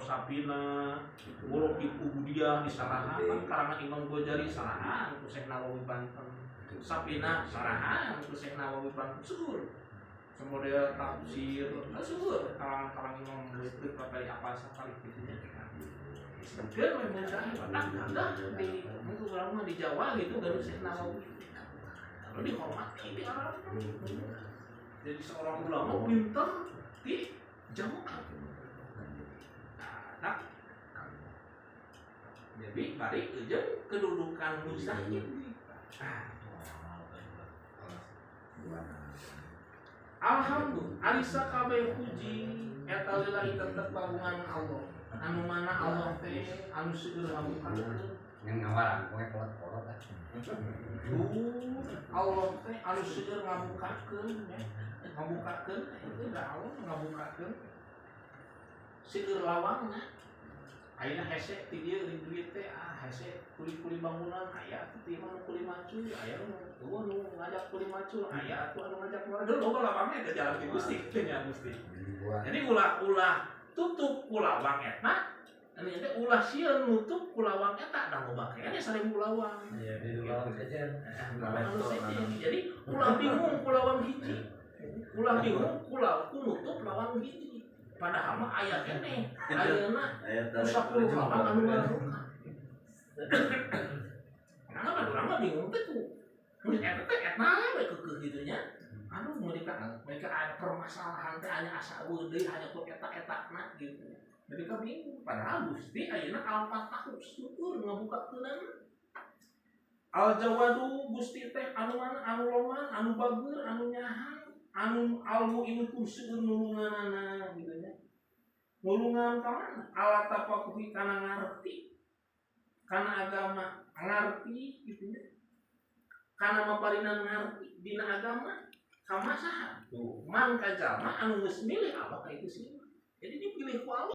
sapina bolok di Ubudiyah di Sarahan kan karangan Imam Ghazali Sarahan ku Syekh Nawawi Banten sapina Sarahan ku Syekh Nawawi Banten suhur semodel tafsir suhur karangan Imam Ghazali kali apa sekali gitu ya sebagian memang saya enggak di untuk ulama di Jawa gitu dari Syekh Nawawi kalau dihormati di Arab jadi seorang ulama pintar di Jawa. Nah, jadi balik aja kedudukan mustahil. Alhamdulillah, alisa kabeh puji eta lillahi tetep bangunan Allah. Anu mana Allah teh anu seueur ngabukakeun. Yang ngawaran poe kolot-kolot. Allah teh anu seueur ngabukakeun ya. Ngabukakeun itu da Allah ngabukakeun. Seueur lawangna. Ayeuna hese ti dieu di duit teh hese kuli-kuli bangunan aya ti mah kuli macul aya nu ngajak kuli macul aya atuh anu ngajak waduh loba lawangna ke jalan ki Gusti teh nya Gusti. Jadi ulah tutup ku lawang eta ini teh ulah sieun nutup ku lawang eta da loba kene sareng ku lawang. Iya, di lawang sejen. Jadi ulah bingung ku lawang hiji. Ulah bingung ku nutup lawang hiji. Padahal mah aya keneh ayeuna 10 lawang anu ngaruka. Karena urang mah bingung teh tuh. Mun eta teh etna we keukeuh kitu nya. Aduh mereka ada permasalahan teh hanya asa deui hanya ku eta-etana gitu. Mereka bingung. Padahal Gusti ayeuna al-fatah syukur ngabukakeunana. Al-Jawadu Gusti teh anu mana anu loman, anu bageur, anu nyahan, anu almu inutum seueur nulunganana gitu nya. Nulungan ka mana? Ala tapakuhi kana ngarti. Kana agama ngarti gitu nya. Kana maparinan ngarti dina agama kamasaha tuh man ka jalma anu geus milih apa ka itu sih. Jadi dipilih ku Allah.